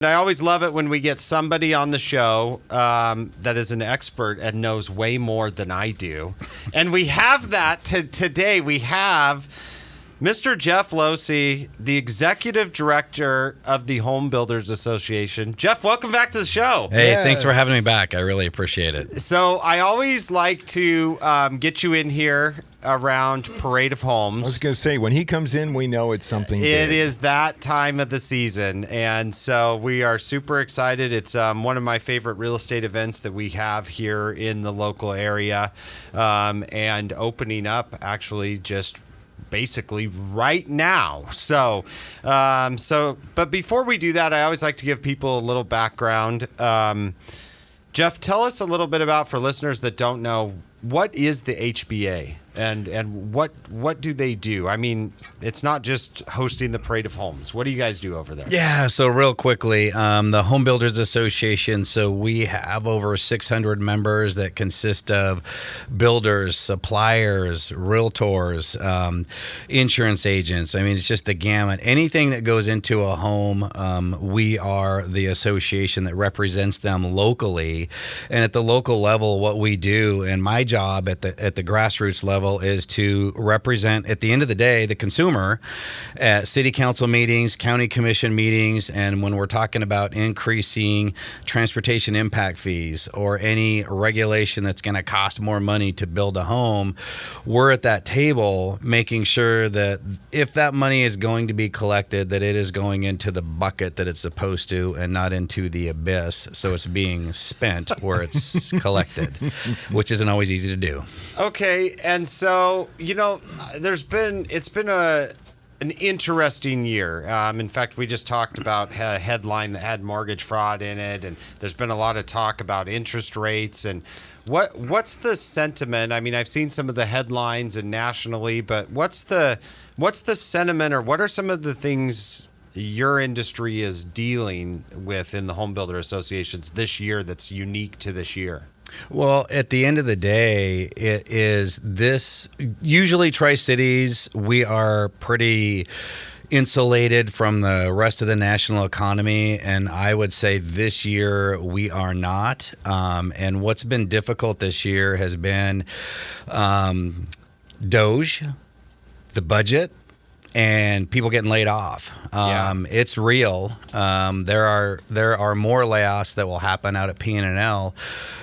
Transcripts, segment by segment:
I always love it when we get somebody on the show that is an expert and knows way more than I do. And we have that today. We have Mr. Jeff Losey, the executive director of the Home Builders Association. Jeff, welcome back to the show. Hey, Thanks for having me back. I really appreciate it. So I always like to get you in here around Parade of Homes. I was going to say, when he comes in, we know it's something big. It is that time of the season, and so we are super excited. It's one of my favorite real estate events that we have here in the local area, and opening up actually just basically right now. So, but before we do that, I always like to give people a little background. Jeff, tell us a little bit about, for listeners that don't know, what is the HBA and what do they do? I mean, it's not just hosting the Parade of Homes. What do you guys do over there? Yeah, so real quickly, the Home Builders Association, so we have over 600 members that consist of builders, suppliers, realtors, insurance agents. I mean, it's just the gamut. Anything that goes into a home, we are the association that represents them locally. And at the local level, what we do, and my job at the grassroots level, is to represent, at the end of the day, the consumer at city council meetings, county commission meetings, and when we're talking about increasing transportation impact fees or any regulation that's going to cost more money to build a home, we're at that table making sure that if that money is going to be collected, that it is going into the bucket that it's supposed to and not into the abyss, so it's being spent where it's collected, which isn't always easy to do. Okay, and so, you know, it's been an interesting year. In fact, we just talked about a headline that had mortgage fraud in it, and there's been a lot of talk about interest rates. And what's the sentiment? I mean, I've seen some of the headlines and nationally, but what's the sentiment, or what are some of the things your industry is dealing with in the home builder associations this year that's unique to this year? Well, at the end of the day, it is this. Usually, Tri-Cities, we are pretty insulated from the rest of the national economy, and I would say this year we are not. And what's been difficult this year has been DOGE, the budget, and people getting laid off. It's real. There are more layoffs that will happen out at P&L,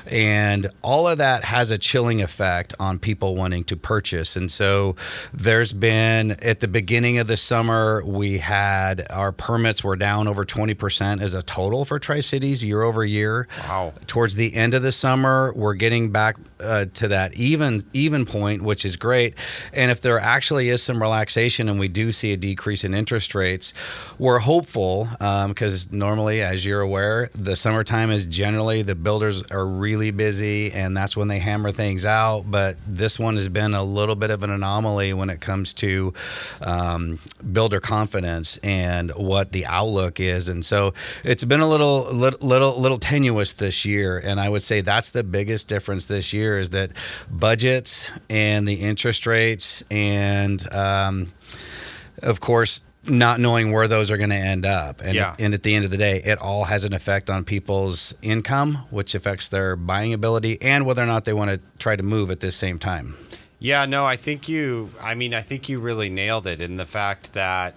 and all of that has a chilling effect on people wanting to purchase. And so there's been, at the beginning of the summer, we had our permits were down over 20% as a total for Tri-Cities year over year. Wow. Towards the end of the summer, we're getting back to that even point, which is great. And if there actually is some relaxation and we do see a decrease in interest rates, we're hopeful, because normally, as you're aware, the summertime is generally, the builders are really busy, and that's when they hammer things out. But this one has been a little bit of an anomaly when it comes to builder confidence and what the outlook is. And so it's been a little tenuous this year. And I would say that's the biggest difference this year, is that budgets and the interest rates and of course, not knowing where those are going to end up. And, and at the end of the day, it all has an effect on people's income, which affects their buying ability and whether or not they want to try to move at this same time. Yeah, no, I think you really nailed it in the fact that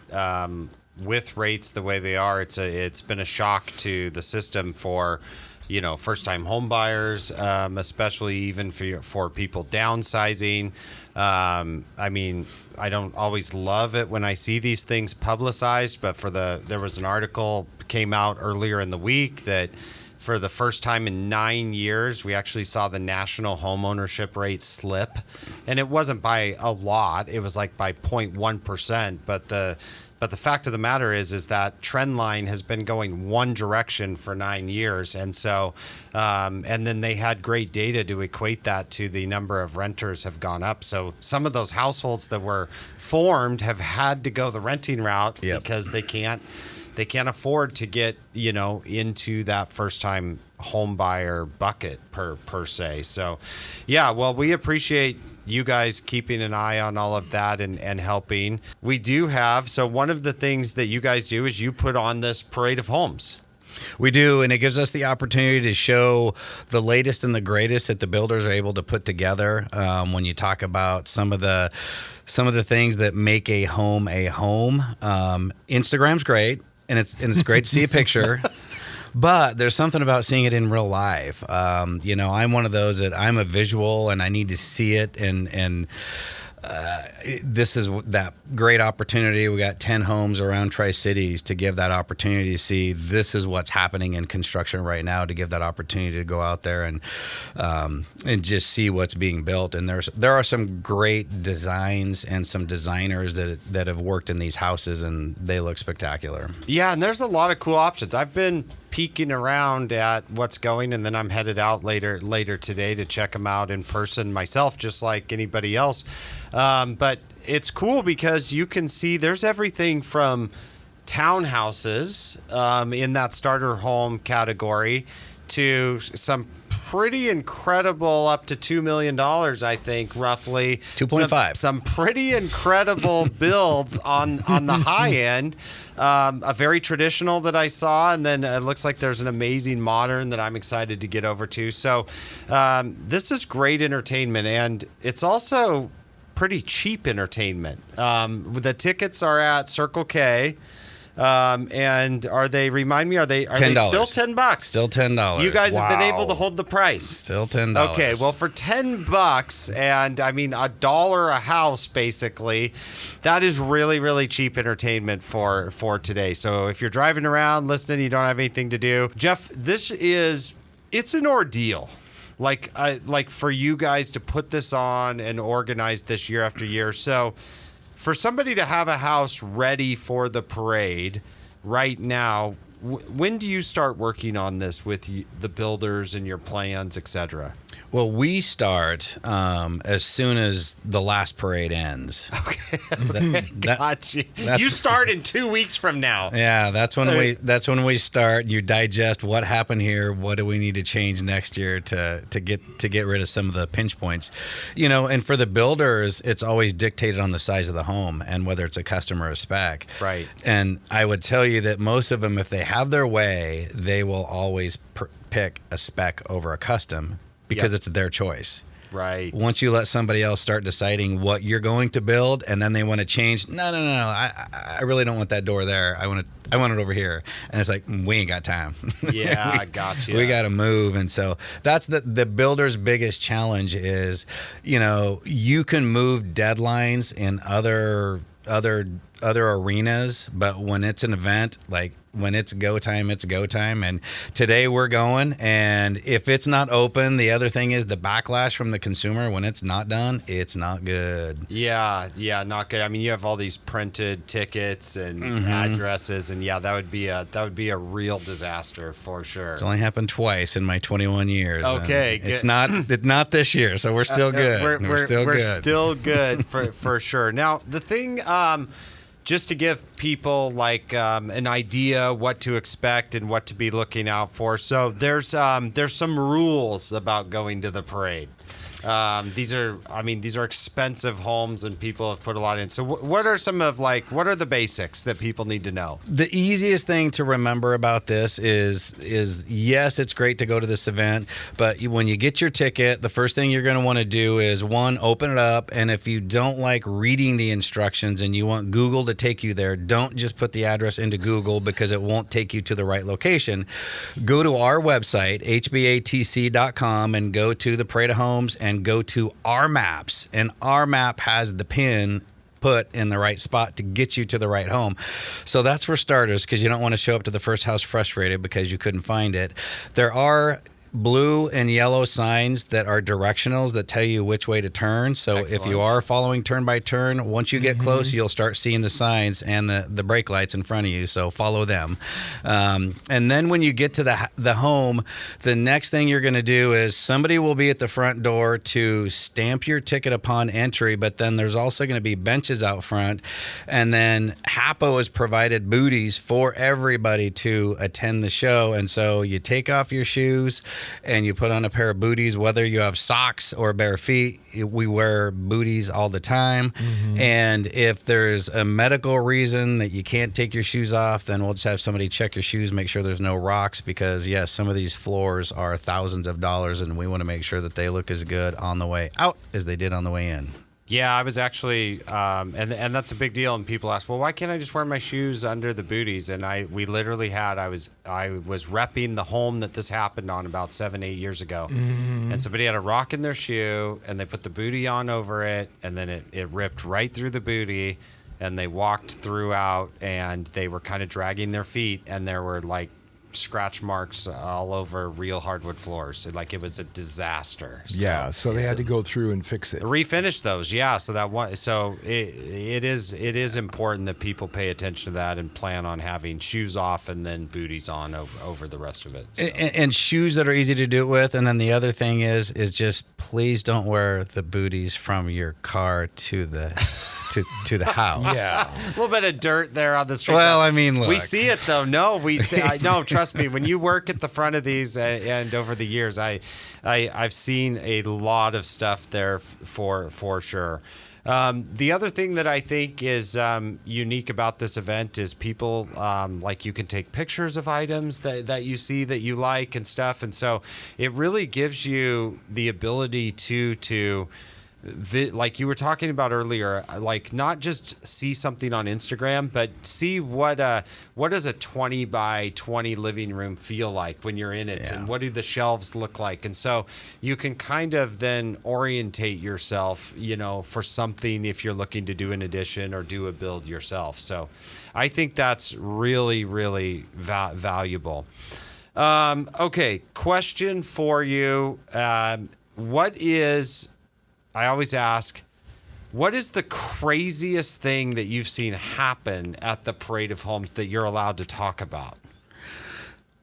with rates the way they are, it's been a shock to the system for, you know, first-time home buyers, especially even for people downsizing. I mean, I don't always love it when I see these things publicized, but there was an article came out earlier in the week that for the first time in 9 years, we actually saw the national home ownership rate slip, and it wasn't by a lot; it was like by 0.1%. But the fact of the matter is that trend line has been going one direction for 9 years. And so, and then they had great data to equate that to the number of renters have gone up. So some of those households that were formed have had to go the renting route because they can't afford to get, you know, into that first time home buyer bucket per se. So, yeah, well, we appreciate you guys keeping an eye on all of that and helping. We do have, so one of the things that you guys do is you put on this Parade of Homes. We do, and it gives us the opportunity to show the latest and the greatest that the builders are able to put together. When you talk about some of the things that make a home, Instagram's great, and it's great to see a picture. But there's something about seeing it in real life. I'm one of those that I'm a visual and I need to see it. And this is that great opportunity. We got 10 homes around Tri-Cities to give that opportunity to see this is what's happening in construction right now, to give that opportunity to go out there and just see what's being built. And there are some great designs and some designers that have worked in these houses, and they look spectacular. Yeah, and there's a lot of cool options. I've been peeking around at what's going, and then I'm headed out later today to check them out in person myself, just like anybody else. But it's cool because you can see there's everything from townhouses in that starter home category to some pretty incredible up to $2 million, I think, roughly. 2.5. Some pretty incredible builds on the high end. A very traditional that I saw, and then it looks like there's an amazing modern that I'm excited to get over to. So this is great entertainment, and it's also pretty cheap entertainment. The tickets are at Circle K. And are they $10. Still $10? Still $10. You guys have been able to hold the price. Still $10. Okay, well, for $10, and I mean $1 a house, basically, that is really, really cheap entertainment for today. So if you're driving around, listening, you don't have anything to do, Jeff, it's an ordeal. Like for you guys to put this on and organize this year after year. So for somebody to have a house ready for the parade right now, when do you start working on this with the builders and your plans, etc.? Well, we start as soon as the last parade ends. Okay, got you. You start in 2 weeks from now. Yeah, that's when we start. You digest what happened here. What do we need to change next year to get rid of some of the pinch points, And for the builders, it's always dictated on the size of the home and whether it's a custom or a spec. Right. And I would tell you that most of them, if they have their way, they will always pick a spec over a custom. Because it's their choice. Right. Once you let somebody else start deciding what you're going to build, and then they want to change, no. I really don't want that door there. I want it over here. And it's like, we ain't got time. Yeah, I got you. We got to move. And so that's the builder's biggest challenge is, you can move deadlines in other arenas, but when it's an event, like when it's go time, it's go time. And today we're going, and if it's not open, the other thing is the backlash from the consumer. When it's not done, it's not good. Yeah, not good. I mean, you have all these printed tickets and addresses, and that would be a real disaster for sure. It's only happened twice in my 21 years. Okay, it's not this year, so we're still good. We're still good for sure. Now the thing. Just to give people an idea what to expect and what to be looking out for. So there's some rules about going to the parade. These are expensive homes and people have put a lot in. So what are the basics that people need to know? The easiest thing to remember about this is yes, it's great to go to this event, but when you get your ticket, the first thing you're going to want to do is open it up. And if you don't like reading the instructions and you want Google to take you there, don't just put the address into Google because it won't take you to the right location. Go to our website, hbatc.com, and go to the Parade of Homes and go to our maps, and our map has the pin put in the right spot to get you to the right home. So that's for starters, because you don't want to show up to the first house frustrated because you couldn't find it. There are blue and yellow signs that are directionals that tell you which way to turn. So Excellent. If you are following turn by turn, once you get close, you'll start seeing the signs and the brake lights in front of you. So follow them. And then when you get to the home, the next thing you're going to do is somebody will be at the front door to stamp your ticket upon entry, but then there's also going to be benches out front. And then HAPO has provided booties for everybody to attend the show. And so you take off your shoes, and you put on a pair of booties, whether you have socks or bare feet. We wear booties all the time. And if there's a medical reason that you can't take your shoes off, then we'll just have somebody check your shoes, make sure there's no rocks, because yes, some of these floors are thousands of dollars, and we want to make sure that they look as good on the way out as they did on the way in. Yeah, I was actually, and that's a big deal. And people ask, well, why can't I just wear my shoes under the booties? And we literally had, I was repping the home that this happened on about 7-8 years ago, and somebody had a rock in their shoe, and they put the booty on over it, and then it ripped right through the booty, and they walked throughout, and they were kind of dragging their feet, and there were like scratch marks all over real hardwood floors. It was a disaster. So they had to go through and fix it. Refinish those, it is important that people pay attention to that and plan on having shoes off and then booties on over the rest of it. So. And shoes that are easy to do it with. And then the other thing is just please don't wear the booties from your car to the house. A little bit of dirt there on the street. Well, I mean, look. We see it though. No, trust me. When you work at the front of these, and over the years, I've seen a lot of stuff there for sure. The other thing that I think is unique about this event is people you can take pictures of items that you see that you like and stuff, and so it really gives you the ability to like you were talking about earlier, like not just see something on Instagram, but see what does a 20 by 20 living room feel like when you're in it, and what do the shelves look like, and so you can kind of then orientate yourself, for something if you're looking to do an addition or do a build yourself. So I think that's really, really valuable. Okay, question for you: I always ask, what is the craziest thing that you've seen happen at the Parade of Homes that you're allowed to talk about?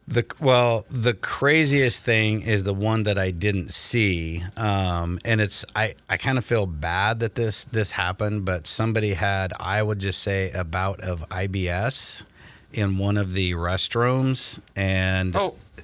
The craziest thing is the one that I didn't see, and it's I kind of feel bad that this happened, but somebody had, I would just say, a bout of IBS in one of the restrooms, and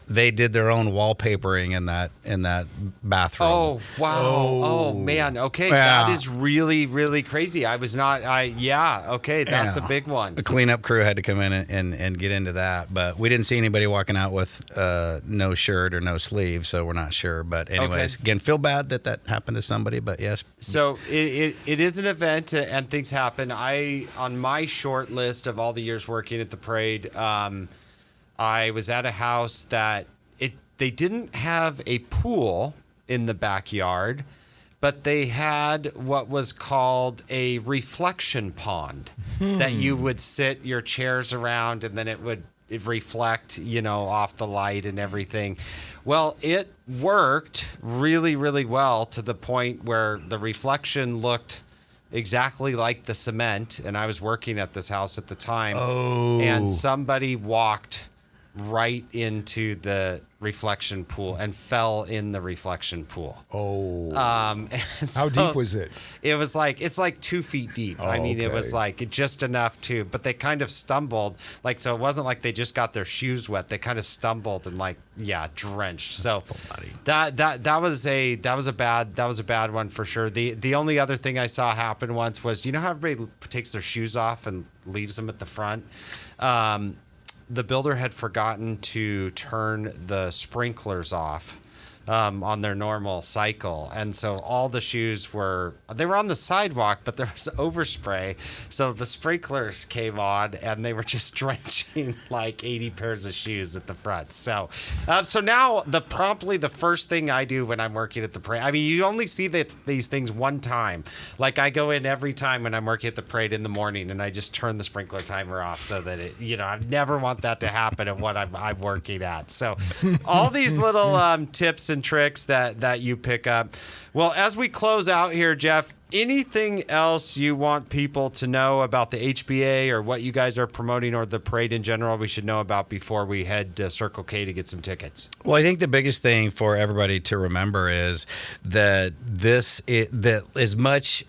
they did their own wallpapering in that bathroom. Oh, wow. Oh man. Okay. Yeah. That is really, really crazy. That's a big one. The cleanup crew had to come in and get into that, but we didn't see anybody walking out with no shirt or no sleeve, so we're not sure. But anyways, again, feel bad that happened to somebody, but yes. So it is an event, and things happen. On my short list of all the years working at the parade, I was at a house that they didn't have a pool in the backyard, but they had what was called a reflection pond that you would sit your chairs around, and then it would reflect, off the light and everything. Well, it worked really, really well to the point where the reflection looked exactly like the cement, and I was working at this house at the time, and somebody walked right into the reflection pool and fell in the reflection pool. How deep was it? It's like 2 feet deep. It was like just enough but they kind of stumbled. So it wasn't like they just got their shoes wet. They kind of stumbled and drenched. So that was a bad one for sure. The only other thing I saw happen once was, how everybody takes their shoes off and leaves them at the front? The builder had forgotten to turn the sprinklers off on their normal cycle, and so all the shoes were on the sidewalk, but there was overspray, so the sprinklers came on and they were just drenching like 80 pairs of shoes at the front. So now the first thing I do when I'm working at the parade, you only see these things one time. Like I go in every time when I'm working at the parade in the morning, and I just turn the sprinkler timer off so that I never want that to happen at what I'm working at. So all these little tips and tricks that you pick up. Well, as we close out here, Jeff, anything else you want people to know about the HBA or what you guys are promoting, or the parade in general, we should know about before we head to Circle K to get some tickets? Well, I think the biggest thing for everybody to remember is that that as much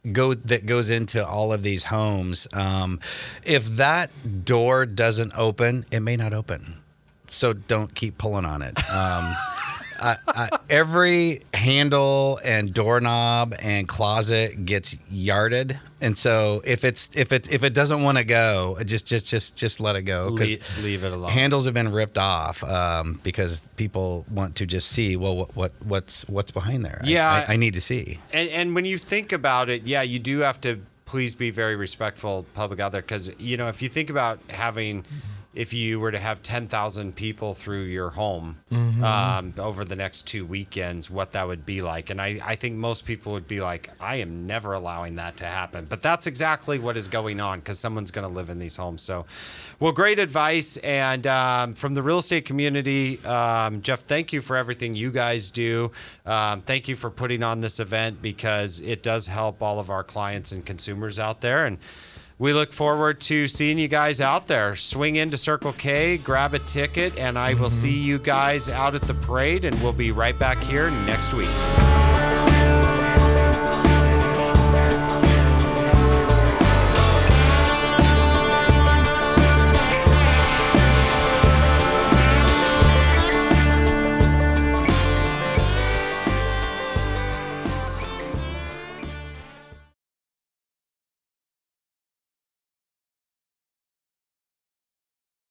that goes into all of these homes, if that door doesn't open, it may not open. So don't keep pulling on it. Every handle and doorknob and closet gets yarded, and so if it doesn't want to go, just let it go. Leave it alone. Handles have been ripped off because people want to just see what's behind there. Yeah, I need to see. And when you think about it, yeah, you do have to please be very respectful public out there, because if you think about if you were to have 10,000 people through your home over the next 2 weekends, what that would be like. And I think most people would be like, I am never allowing that to happen. But that's exactly what is going on, because someone's going to live in these homes. So, well, great advice. And from the real estate community, Jeff, thank you for everything you guys do. Thank you for putting on this event, because it does help all of our clients and consumers out there. And we look forward to seeing you guys out there. Swing into Circle K, grab a ticket, and I will see you guys out at the parade, and we'll be right back here next week.